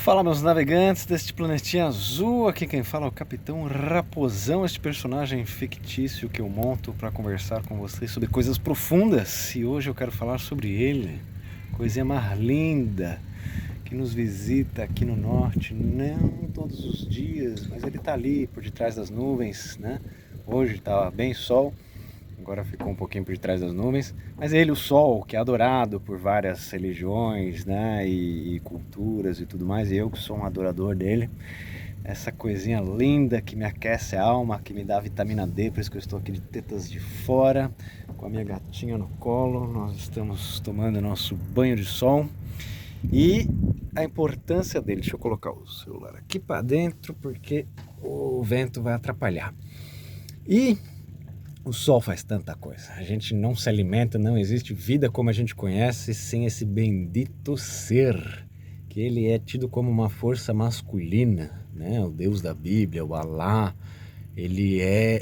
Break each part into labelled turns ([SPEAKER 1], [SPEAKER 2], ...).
[SPEAKER 1] Fala, meus navegantes deste planetinha azul, aqui quem fala é o Capitão Raposão, este personagem fictício que eu monto para conversar com vocês sobre coisas profundas. E hoje eu quero falar sobre ele, coisinha mais linda, que nos visita aqui no norte, não todos os dias, mas ele tá ali por detrás das nuvens, né? Hoje tá bem sol, agora ficou um pouquinho por detrás das nuvens, mas ele, o sol, que é adorado por várias religiões, né, e culturas e tudo mais, e eu que sou um adorador dele, essa coisinha linda que me aquece a alma, que me dá vitamina D, por isso que eu estou aqui de tetas de fora, com a minha gatinha no colo, nós estamos tomando nosso banho de sol, e a importância dele, deixa eu colocar o celular aqui para dentro, porque o vento vai atrapalhar, e o sol faz tanta coisa, a gente não se alimenta, não existe vida como a gente conhece sem esse bendito ser, que ele é tido como uma força masculina, né? O Deus da Bíblia, o Alá, ele é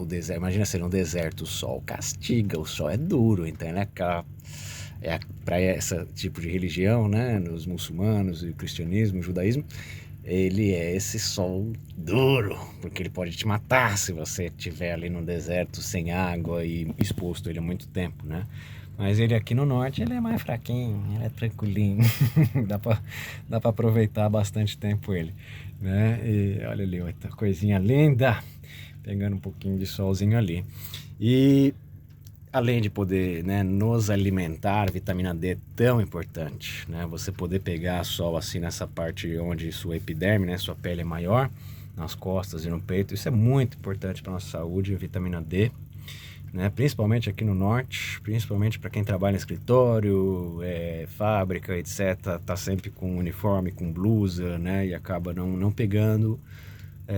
[SPEAKER 1] o deserto, imagina ser um deserto, o sol castiga, o sol é duro, então ele para esse tipo de religião, né? Nos muçulmanos, o cristianismo, o judaísmo, ele é esse sol duro, porque ele pode te matar se você estiver ali no deserto sem água e exposto ele há muito tempo, né? Mas ele aqui no norte, ele é mais fraquinho, ele é tranquilinho, dá pra aproveitar bastante tempo ele, né? E olha ali, outra coisinha linda, pegando um pouquinho de solzinho ali. E além de poder, né, nos alimentar, vitamina D é tão importante, né? Você poder pegar sol assim nessa parte onde sua epiderme, né, sua pele é maior, nas costas e no peito, isso é muito importante para nossa saúde, a vitamina D, né? Principalmente aqui no norte, principalmente para quem trabalha em escritório, fábrica, etc. Tá sempre com uniforme, com blusa, né? E acaba não pegando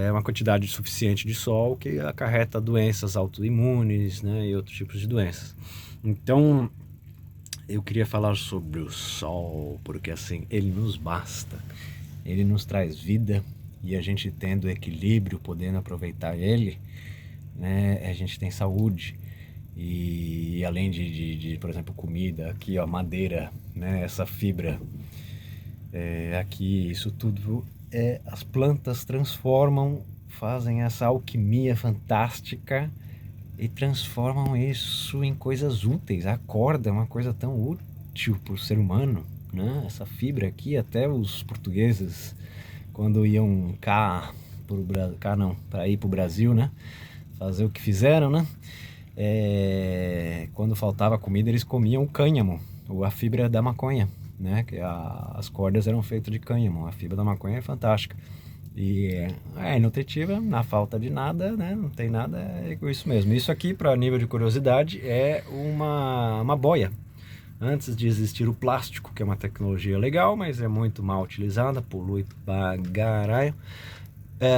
[SPEAKER 1] uma quantidade suficiente de sol, que acarreta doenças autoimunes, né, e outros tipos de doenças. Então, eu queria falar sobre o sol, porque assim, ele nos basta, ele nos traz vida, e a gente tendo equilíbrio, podendo aproveitar ele, né, a gente tem saúde, e além de por exemplo, comida, aqui ó, madeira, né, essa fibra, aqui, isso tudo, as plantas transformam, fazem essa alquimia fantástica e transformam isso em coisas úteis. A corda é uma coisa tão útil para o ser humano, né? Essa fibra aqui, até os portugueses, quando iam para ir para o Brasil, né? Fazer o que fizeram, né? Quando faltava comida, eles comiam cânhamo, ou a fibra da maconha, né? Que as cordas eram feitas de cânhamo, a fibra da maconha é fantástica e é nutritiva, na falta de nada, né? Não tem nada, é isso mesmo. Isso aqui, para nível de curiosidade, é uma boia. Antes de existir o plástico, que é uma tecnologia legal, mas é muito mal utilizada, polui pra caralho,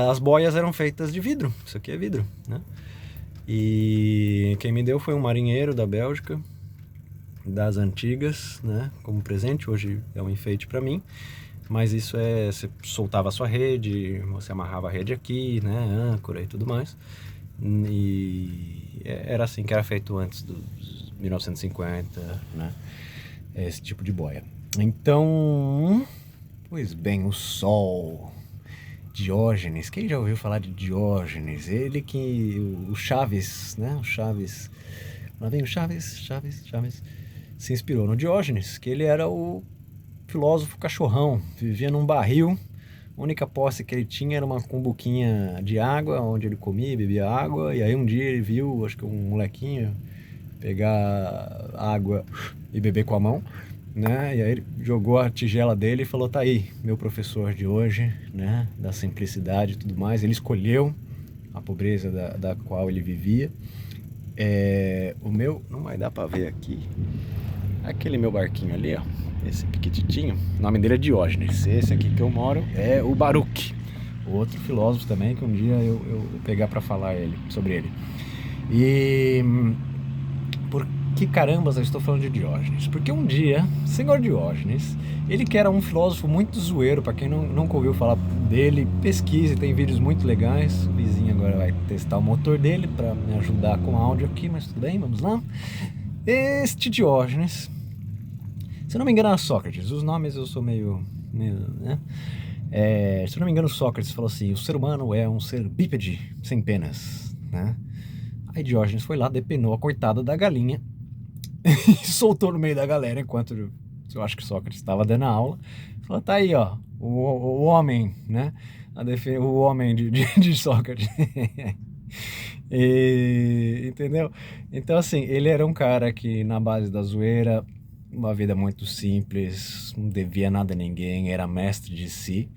[SPEAKER 1] as boias eram feitas de vidro, isso aqui é vidro, né? E quem me deu foi um marinheiro da Bélgica, das antigas, né, como presente. Hoje é um enfeite para mim, mas isso você soltava a sua rede, você amarrava a rede aqui, né, âncora e tudo mais, e era assim que era feito antes dos 1950, né, esse tipo de boia. Então, pois bem, o sol, Diógenes, quem já ouviu falar de Diógenes? Ele que, o Chaves, né, o Chaves, lá vem o Chaves, se inspirou no Diógenes, que ele era o filósofo cachorrão, vivia num barril, a única posse que ele tinha era uma cumbuquinha de água, onde ele comia e bebia água, e aí um dia ele viu, acho que um molequinho, pegar água e beber com a mão, né? E aí ele jogou a tigela dele e falou, tá aí, meu professor de hoje, né? Da simplicidade e tudo mais. Ele escolheu a pobreza da qual ele vivia. O meu, não vai dar pra ver aqui, aquele meu barquinho ali, ó, esse piquititinho, o nome dele é Diógenes. Esse aqui que eu moro é o Baruch, outro filósofo também, que um dia eu pegar pra falar sobre ele. E por que carambas eu estou falando de Diógenes? Porque um dia, senhor Diógenes, ele que era um filósofo muito zoeiro, para quem nunca ouviu falar dele, pesquise, tem vídeos muito legais. O vizinho agora vai testar o motor dele para me ajudar com áudio aqui, mas tudo bem, vamos lá. Este Diógenes, se não me engano, era Sócrates. Os nomes eu sou meio né? Se eu não me engano, Sócrates falou assim: o ser humano é um ser bípede, sem penas, né? Aí Diógenes foi lá, depenou a coitada da galinha e soltou no meio da galera, enquanto eu acho que Sócrates estava dando a aula. Falou: tá aí, ó, o homem, né? O homem de Sócrates. Entendeu? Então, assim, ele era um cara que, na base da zoeira, uma vida muito simples, não devia nada a ninguém, era mestre de si,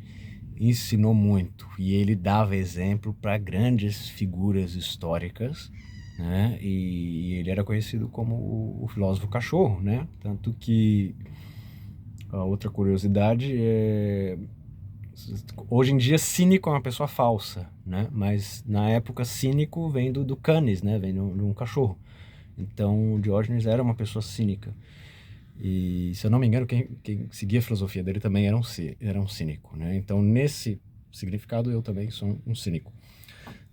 [SPEAKER 1] ensinou muito e ele dava exemplo para grandes figuras históricas, né? E ele era conhecido como o filósofo cachorro, né? Tanto que a outra curiosidade é, hoje em dia cínico é uma pessoa falsa, né? Mas na época cínico vem do canis, né? Vem de um cachorro. Então Diógenes era uma pessoa cínica. E se eu não me engano, quem seguia a filosofia dele também era um cínico, né? Então nesse significado eu também sou um cínico.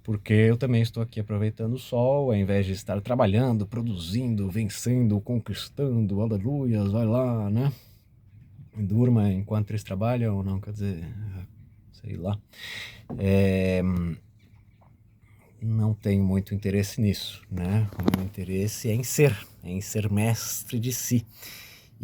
[SPEAKER 1] Porque eu também estou aqui aproveitando o sol, ao invés de estar trabalhando, produzindo, vencendo, conquistando, aleluias, vai lá, né? Durma enquanto eles trabalham ou não, quer dizer, sei lá. Não tenho muito interesse nisso, né? O meu interesse é em ser mestre de si.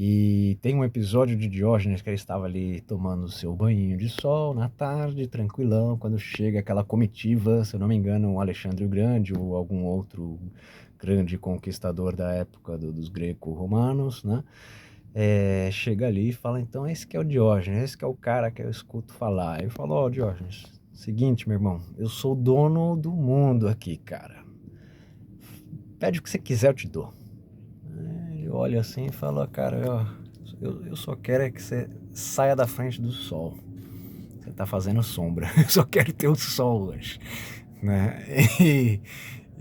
[SPEAKER 1] E tem um episódio de Diógenes que ele estava ali tomando seu banho de sol na tarde, tranquilão, quando chega aquela comitiva, se eu não me engano, o Alexandre o Grande ou algum outro grande conquistador da época dos greco-romanos, né? Chega ali e fala: então esse que é o Diógenes, esse que é o cara que eu escuto falar. Ele falou: ó, Diógenes, seguinte, meu irmão, eu sou o dono do mundo aqui, cara. Pede o que você quiser, eu te dou. Ele olha assim e fala: cara, eu só quero é que você saia da frente do sol. Você tá fazendo sombra. Eu só quero ter o sol hoje, né?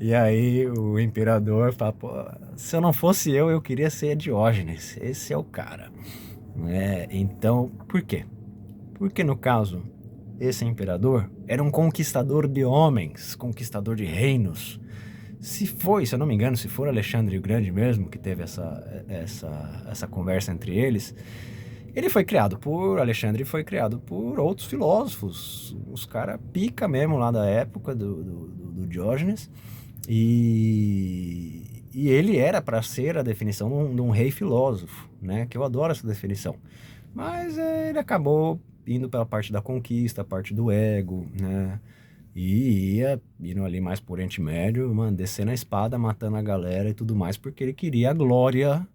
[SPEAKER 1] E aí o imperador fala: pô, se eu não fosse eu queria ser Diógenes. Esse é o cara. Então, por quê? Porque no caso, esse imperador era um conquistador de homens, conquistador de reinos. Se eu não me engano, se for Alexandre o Grande mesmo, que teve essa conversa entre eles, ele foi criado por, Alexandre foi criado por outros filósofos, os caras pica mesmo lá da época do Diógenes, e ele era para ser a definição de um rei filósofo, né? Que eu adoro essa definição. Mas ele acabou indo pela parte da conquista, a parte do ego, né? E ia indo ali mais por Oriente Médio, mano, descendo a espada, matando a galera e tudo mais, porque ele queria a glória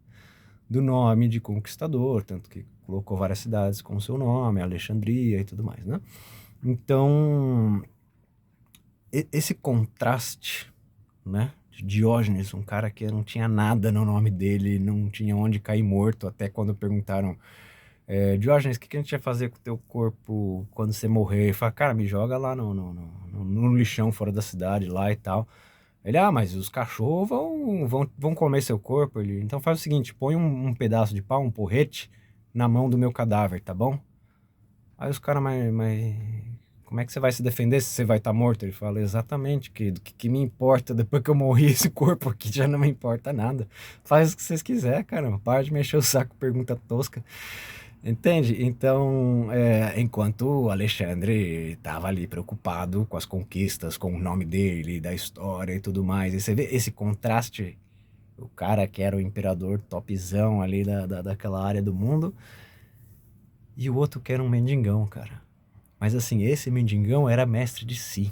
[SPEAKER 1] do nome de conquistador, tanto que colocou várias cidades com o seu nome, Alexandria e tudo mais, né? Então, esse contraste, né? De Diógenes, um cara que não tinha nada no nome dele, não tinha onde cair morto, até quando perguntaram: Diógenes, o que a gente vai fazer com o teu corpo quando você morrer? Ele fala: cara, me joga lá no lixão fora da cidade lá e tal. Ele: mas os cachorros vão comer seu corpo. Ele: então faz o seguinte, põe um pedaço de pau, um porrete, na mão do meu cadáver, tá bom? Aí os caras: mas como é que você vai se defender se você vai estar morto? Ele fala: exatamente, querido, o que me importa depois que eu morri, esse corpo aqui já não me importa nada. Faz o que vocês quiserem, cara, para de mexer o saco, pergunta tosca. Entende? Então, enquanto o Alexandre estava ali preocupado com as conquistas, com o nome dele, da história e tudo mais, e você vê esse contraste, o cara que era o imperador topzão ali daquela área do mundo, e o outro que era um mendigão, cara. Mas assim, esse mendigão era mestre de si,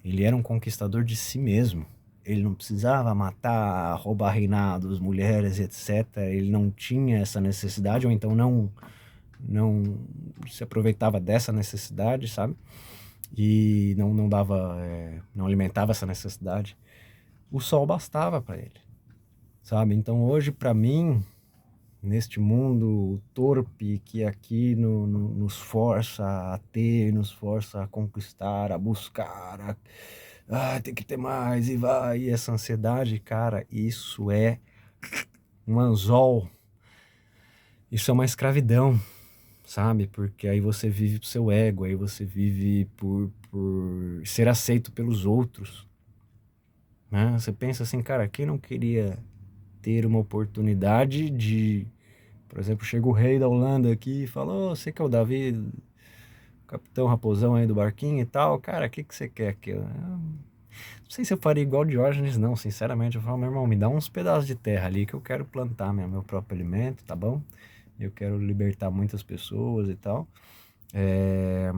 [SPEAKER 1] ele era um conquistador de si mesmo. Ele não precisava matar, roubar reinados, mulheres, etc. Ele não tinha essa necessidade, ou então não se aproveitava dessa necessidade, sabe? E não dava, não alimentava essa necessidade. O sol bastava para ele, sabe? Então hoje, para mim, neste mundo torpe que aqui nos força a ter, nos força a conquistar, a buscar, tem que ter mais e vai, e essa ansiedade, cara, isso é um anzol, isso é uma escravidão, sabe? Porque aí você vive pro seu ego, aí você vive por ser aceito pelos outros, né? Você pensa assim, cara, quem não queria ter uma oportunidade de Por exemplo, chega o rei da Holanda aqui e fala: "Ô, você que é o Davi, capitão raposão aí do barquinho e tal, cara, o que que você quer aqui?" Eu não sei se eu faria igual Diógenes, não, sinceramente. Eu falo: "Meu irmão, me dá uns pedaços de terra ali que eu quero plantar meu próprio alimento, tá bom? Eu quero libertar muitas pessoas e tal." É,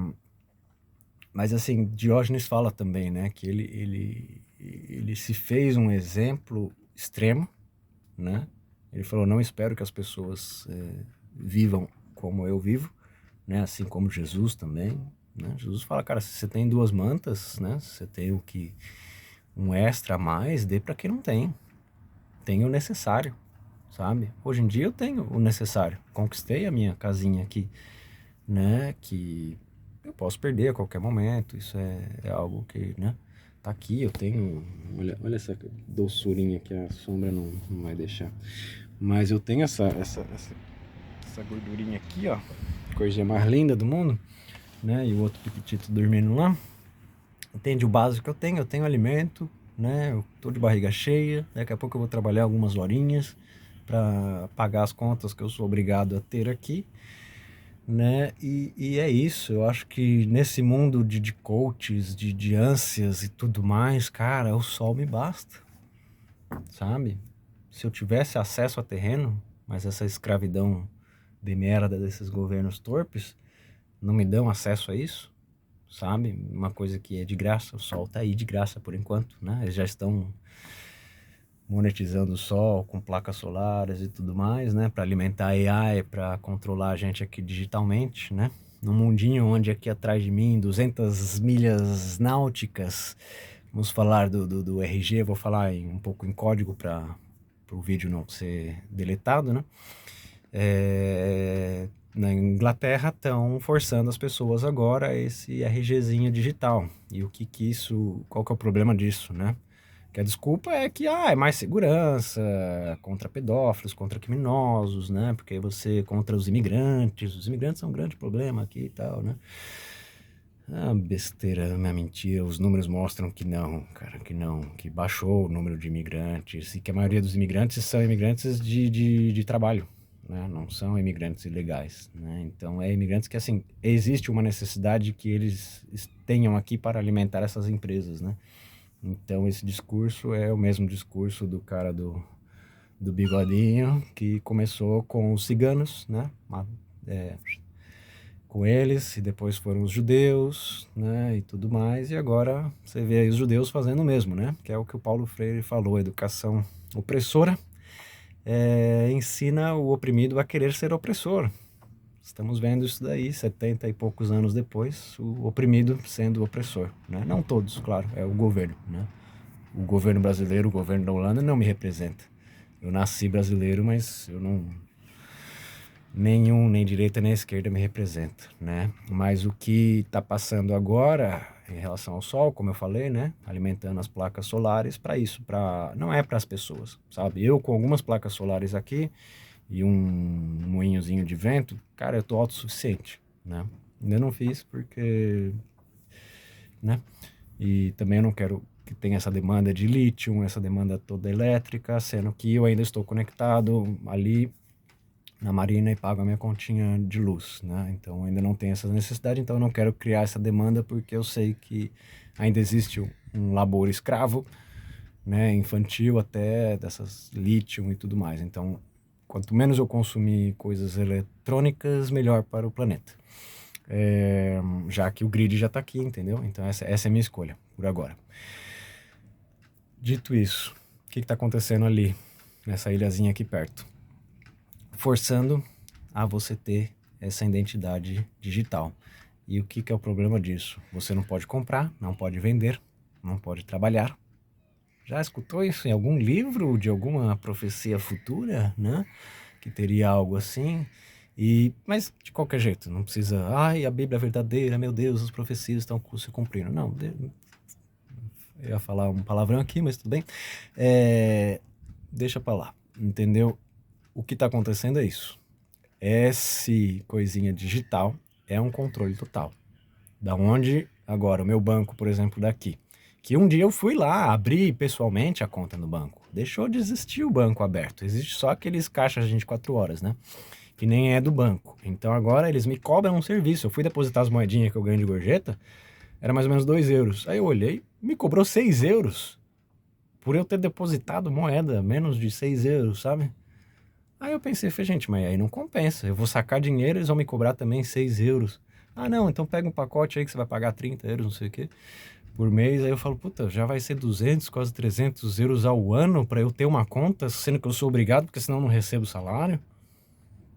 [SPEAKER 1] mas assim, Diógenes fala também, né, que ele se fez um exemplo extremo, né? Ele falou: "Não espero que as pessoas vivam como eu vivo, né? Assim como Jesus também." Né? Jesus fala: "Cara, se você tem duas mantas, né? Se você tem um extra a mais, dê para quem não tem. Tem o necessário, sabe? Hoje em dia eu tenho o necessário. Conquistei a minha casinha aqui, né? Que eu posso perder a qualquer momento. Isso é algo que, né? Tá aqui, eu tenho. Olha essa doçurinha que a sombra não vai deixar. Mas eu tenho essa gordurinha aqui, ó. Coisinha mais linda do mundo, né? E o outro piquitito dormindo lá. Entende o básico que eu tenho alimento, né? Eu tô de barriga cheia. Daqui a pouco eu vou trabalhar algumas horinhas para pagar as contas que eu sou obrigado a ter aqui, né? E é isso. Eu acho que nesse mundo de coaches, de ânsias e tudo mais, cara, o sol me basta, sabe? Se eu tivesse acesso a terreno, mas essa escravidão de merda desses governos torpes não me dão acesso a isso, sabe? Uma coisa que é de graça, o sol tá aí de graça por enquanto, né? Eles já estão monetizando o sol com placas solares e tudo mais, né? Para alimentar a AI, para controlar a gente aqui digitalmente, né? Num mundinho onde aqui atrás de mim, 200 milhas náuticas, vamos falar do RG, vou falar um pouco em código para o vídeo não ser deletado, né? Na Inglaterra estão forçando as pessoas agora a esse RGzinho digital. E o que isso, qual que é o problema disso, né? Que a desculpa é que é mais segurança contra pedófilos, contra criminosos, né? Porque você contra os imigrantes são um grande problema aqui e tal, né? Ah, besteira, minha mentira. Os números mostram que não, cara, que não, que baixou o número de imigrantes e que a maioria dos imigrantes são imigrantes de trabalho, né? Não são imigrantes ilegais, né? Então é imigrantes que, assim, existe uma necessidade que eles tenham aqui para alimentar essas empresas, né? Então esse discurso é o mesmo discurso do cara do bigodinho que começou com os ciganos, né? Com eles, e depois foram os judeus, né, e tudo mais, e agora você vê aí os judeus fazendo o mesmo, né, que é o que o Paulo Freire falou: a educação opressora ensina o oprimido a querer ser opressor. Estamos vendo isso daí, 70 e poucos anos depois, o oprimido sendo opressor, né, não todos, claro, é o governo, né, o governo brasileiro, o governo da Holanda não me representa. Eu nasci brasileiro, mas eu não... Nenhum, nem direita nem esquerda me representa, né? Mas o que está passando agora em relação ao sol, como eu falei, né? Alimentando as placas solares para isso, não é para as pessoas, sabe? Eu com algumas placas solares aqui e um moinhozinho de vento, cara, eu tô autossuficiente, né? Ainda não fiz porque, né? E também eu não quero que tenha essa demanda de lítio, essa demanda toda elétrica, sendo que eu ainda estou conectado ali na Marina e pago a minha continha de luz, né? Então ainda não tem essa necessidade, então eu não quero criar essa demanda porque eu sei que ainda existe um labor escravo, né, infantil até, dessas lítio e tudo mais. Então, quanto menos eu consumir coisas eletrônicas, melhor para o planeta. Já que o grid já está aqui, entendeu? Então essa é a minha escolha, por agora. Dito isso, o que está acontecendo ali, nessa ilhazinha aqui perto? Forçando a você ter essa identidade digital. E o que é o problema disso? Você não pode comprar, não pode vender, não pode trabalhar. Já escutou isso em algum livro de alguma profecia futura, né? Que teria algo assim. Mas de qualquer jeito, não precisa... Ai, a Bíblia é verdadeira, meu Deus, as profecias estão se cumprindo. Não, eu ia falar um palavrão aqui, mas tudo bem. Deixa pra lá, entendeu? O que está acontecendo é isso. Esse coisinha digital é um controle total. Da onde, agora, o meu banco, por exemplo, daqui, que um dia eu fui lá, abri pessoalmente a conta no banco. Deixou de existir o banco aberto. Existe só aqueles caixas de 24 horas, né? Que nem é do banco. Então agora eles me cobram um serviço. Eu fui depositar as moedinhas que eu ganho de gorjeta, era mais ou menos 2 euros. Aí eu olhei, me cobrou 6 euros por eu ter depositado moeda menos de 6 euros, sabe? Aí eu pensei, falei, gente, mas aí não compensa. Eu vou sacar dinheiro, eles vão me cobrar também 6 euros. Ah, não, então pega um pacote aí que você vai pagar 30 euros, não sei o quê, por mês. Aí eu falo, puta, já vai ser 200, quase 300 euros ao ano pra eu ter uma conta, sendo que eu sou obrigado, porque senão eu não recebo salário,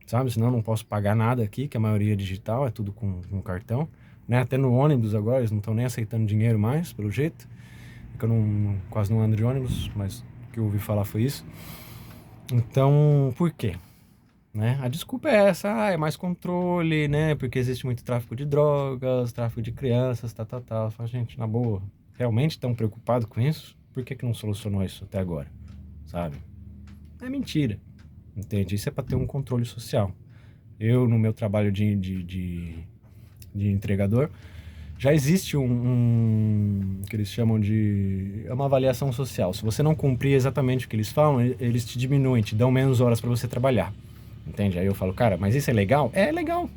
[SPEAKER 1] sabe? Senão eu não posso pagar nada aqui, que a maioria é digital, é tudo com cartão. Né? Até no ônibus agora, eles não estão nem aceitando dinheiro mais, pelo jeito. Que eu quase não ando de ônibus, mas o que eu ouvi falar foi isso. Então, por quê? Né? A desculpa é essa, é mais controle, né? Porque existe muito tráfico de drogas, tráfico de crianças, tal. Eu falo, gente, na boa, realmente estão preocupados com isso? Por que não solucionou isso até agora? Sabe? É mentira, entende? Isso é para ter um controle social. Eu, no meu trabalho de entregador, já existe que eles chamam de... é uma avaliação social. Se você não cumprir exatamente o que eles falam, eles te diminuem, te dão menos horas para você trabalhar. Entende? Aí eu falo, cara, mas isso é legal? É legal.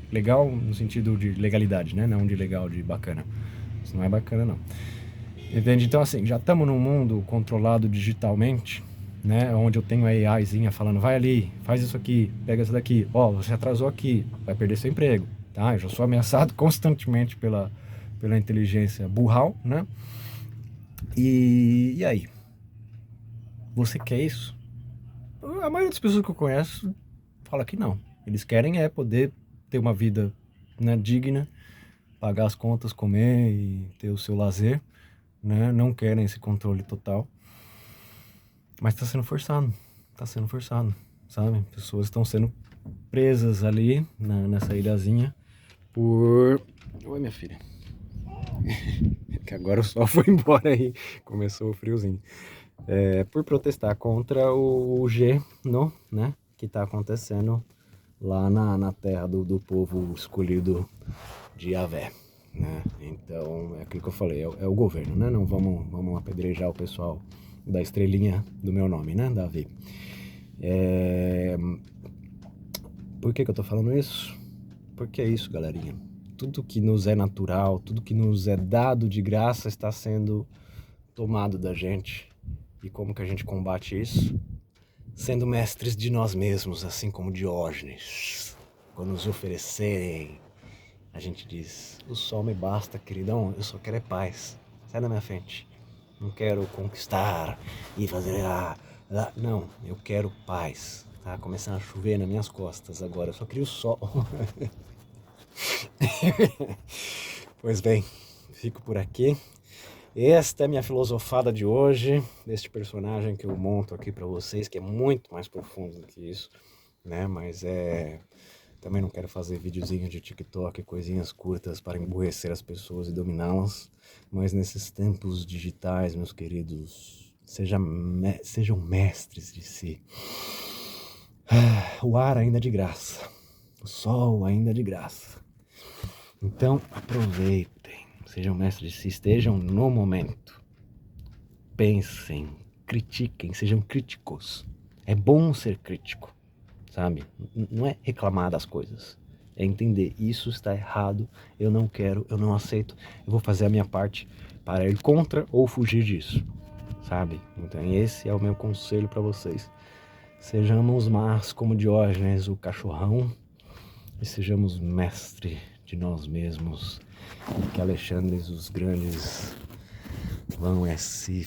[SPEAKER 1] Legal no sentido de legalidade, né? Não de legal, de bacana. Isso não é bacana, não. Entende? Então, assim, já estamos num mundo controlado digitalmente, né? Onde eu tenho a AIzinha falando, vai ali, faz isso aqui, pega isso daqui. Ó, você atrasou aqui, vai perder seu emprego. Tá? Eu já sou ameaçado constantemente pela inteligência burral, né? E aí? Você quer isso? A maioria das pessoas que eu conheço fala que não. Eles querem poder ter uma vida, né, digna, pagar as contas, comer e ter o seu lazer, né? Não querem esse controle total. Mas está sendo forçado, sabe? Pessoas estão sendo presas ali nessa ilhazinha por... Oi, minha filha. Que agora o sol foi embora aí, começou o friozinho. Por protestar contra o Geno, né? Que tá acontecendo lá na terra do povo escolhido de Yahvé, né? Então, é aquilo que eu falei, é o governo, né? Não vamos apedrejar o pessoal da estrelinha do meu nome, né? Davi. Por que eu tô falando isso? Porque é isso, galerinha. Tudo que nos é natural, tudo que nos é dado de graça está sendo tomado da gente. E como que a gente combate isso? Sendo mestres de nós mesmos, assim como Diógenes. Quando nos oferecerem, a gente diz, o sol me basta, queridão, eu só quero é paz. Sai da minha frente. Não quero conquistar e fazer... Não, eu quero paz. Tá começando a chover nas minhas costas agora, eu só queria o sol. Pois bem, fico por aqui. Esta é a minha filosofada de hoje, deste personagem que eu monto aqui pra vocês, que é muito mais profundo do que isso, né? Mas também não quero fazer videozinho de TikTok, coisinhas curtas para emburrecer as pessoas e dominá-las. Mas nesses tempos digitais, meus queridos, sejam mestres de si. O ar ainda é de graça, o sol ainda é de graça. Então aproveitem, sejam mestres de si, estejam no momento. Pensem, critiquem, sejam críticos. É bom ser crítico, sabe? Não é reclamar das coisas, é entender, isso está errado, eu não quero, eu não aceito, eu vou fazer a minha parte para ir contra ou fugir disso, sabe? Então esse é o meu conselho para vocês. Sejamos más como Diógenes, o cachorrão, e sejamos mestre de nós mesmos, e que Alexandre os grandes vão se